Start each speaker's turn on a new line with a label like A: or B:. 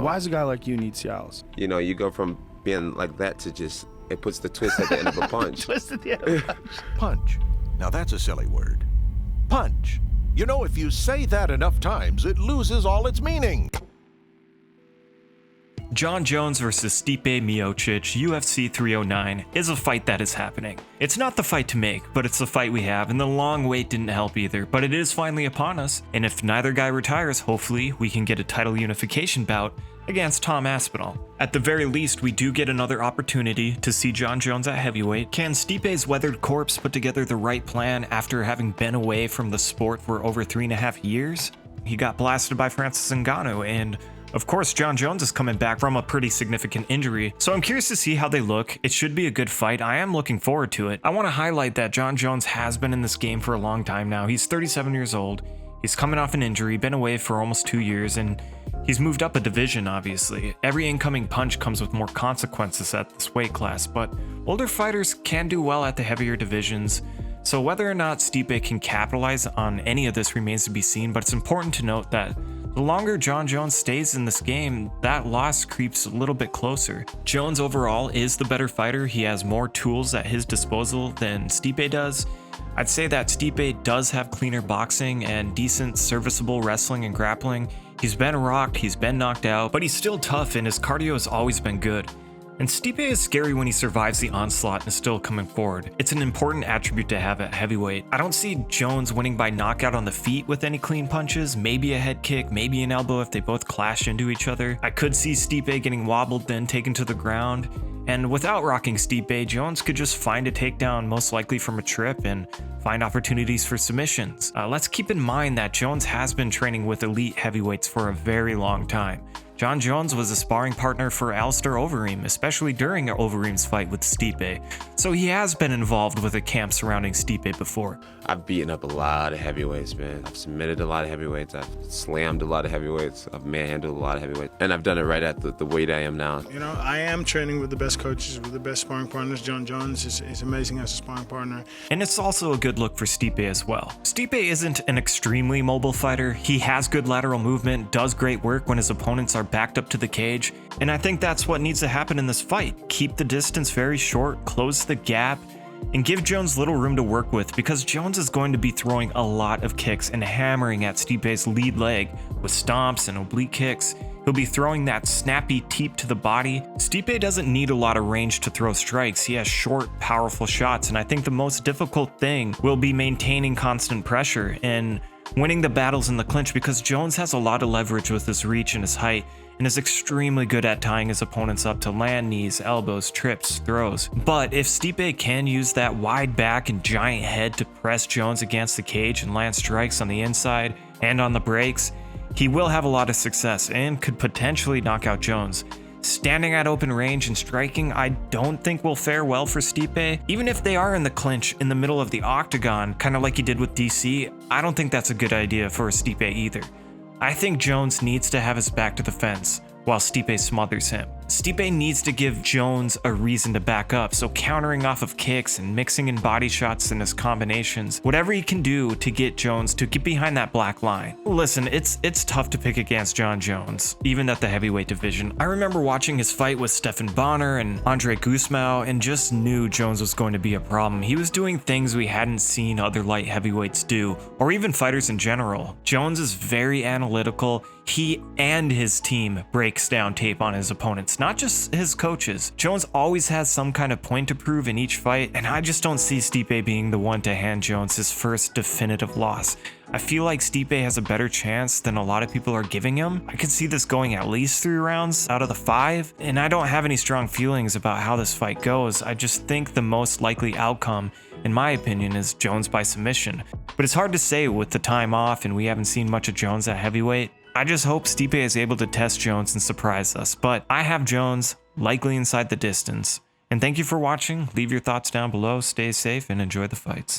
A: Why does a guy like you need Cialis?
B: You know, you go from being like that to just, it puts the twist at the end of a punch.
A: Twist at the end of a punch.
C: Punch. Now that's a silly word. Punch. You know, if you say that enough times, it loses all its meaning.
D: Jon Jones versus Stipe Miocic, UFC 309, is a fight that is happening. It's not the fight to make, but it's the fight we have, and the long wait didn't help either, but it is finally upon us, and if neither guy retires, hopefully we can get a title unification bout against Tom Aspinall. At the very least, we do get another opportunity to see Jon Jones at heavyweight. Can Stipe's weathered corpse put together the right plan after having been away from the sport for over 3.5 years? He got blasted by Francis Ngannou, and of course, Jon Jones is coming back from a pretty significant injury, so I'm curious to see how they look. It should be a good fight. I am looking forward to it. I want to highlight that Jon Jones has been in this game for a long time now. He's 37 years old. He's coming off an injury, been away for almost 2 years, and he's moved up a division, obviously. Every incoming punch comes with more consequences at this weight class, but older fighters can do well at the heavier divisions. So whether or not Stipe can capitalize on any of this remains to be seen, but it's important to note that the longer Jon Jones stays in this game, that loss creeps a little bit closer. Jones overall is the better fighter. He has more tools at his disposal than Stipe does. I'd say that Stipe does have cleaner boxing and decent serviceable wrestling and grappling. He's been rocked, he's been knocked out, but he's still tough and his cardio has always been good. And Stipe is scary when he survives the onslaught and is still coming forward. It's an important attribute to have at heavyweight. I don't see Jones winning by knockout on the feet with any clean punches, maybe a head kick, maybe an elbow if they both clash into each other. I could see Stipe getting wobbled then taken to the ground. And without rocking Stipe, Jones could just find a takedown, most likely from a trip, and find opportunities for submissions. Let's keep in mind that Jones has been training with elite heavyweights for a very long time. Jon Jones was a sparring partner for Alistair Overeem, especially during Overeem's fight with Stipe, so he has been involved with a camp surrounding Stipe before.
B: I've beaten up a lot of heavyweights, man. I've submitted a lot of heavyweights. I've slammed a lot of heavyweights. I've manhandled a lot of heavyweights. And I've done it right at the weight I am now.
E: You know, I am training with the best coaches, with the best sparring partners. Jon Jones is amazing as a sparring partner.
D: And it's also a good look for Stipe as well. Stipe isn't an extremely mobile fighter. He has good lateral movement, does great work when his opponents are backed up to the cage, and I think that's what needs to happen in this fight. Keep the distance very short, close the gap, and give Jones little room to work with, because Jones is going to be throwing a lot of kicks and hammering at Stipe's lead leg with stomps and oblique kicks. He'll be throwing that snappy teep to the body. Stipe doesn't need a lot of range to throw strikes. He has short, powerful shots, and I think the most difficult thing will be maintaining constant pressure and winning the battles in the clinch, because Jones has a lot of leverage with his reach and his height, and is extremely good at tying his opponents up to land knees, elbows, trips, throws. But if Stipe can use that wide back and giant head to press Jones against the cage and land strikes on the inside and on the breaks, he will have a lot of success and could potentially knock out Jones. Standing at open range and striking, I don't think will fare well for Stipe. Even if they are in the clinch in the middle of the octagon, kind of like he did with DC, I don't think that's a good idea for Stipe either. I think Jones needs to have his back to the fence while Stipe smothers him. Stipe needs to give Jones a reason to back up, so countering off of kicks and mixing in body shots in his combinations, whatever he can do to get Jones to get behind that black line. Listen, it's tough to pick against Jon Jones, even at the heavyweight division. I remember watching his fight with Stephan Bonner and Andre Gusmao and just knew Jones was going to be a problem. He was doing things we hadn't seen other light heavyweights do, or even fighters in general. Jones is very analytical. He and his team breaks down tape on his opponents, not just his coaches. Jones always has some kind of point to prove in each fight, and I just don't see Stipe being the one to hand Jones his first definitive loss. I feel like Stipe has a better chance than a lot of people are giving him. I could see this going at least 3 rounds out of the 5, and I don't have any strong feelings about how this fight goes. I just think the most likely outcome, in my opinion, is Jones by submission. But it's hard to say with the time off and we haven't seen much of Jones at heavyweight. I just hope Stipe is able to test Jones and surprise us, but I have Jones likely inside the distance. And thank you for watching. Leave your thoughts down below, stay safe, and enjoy the fights.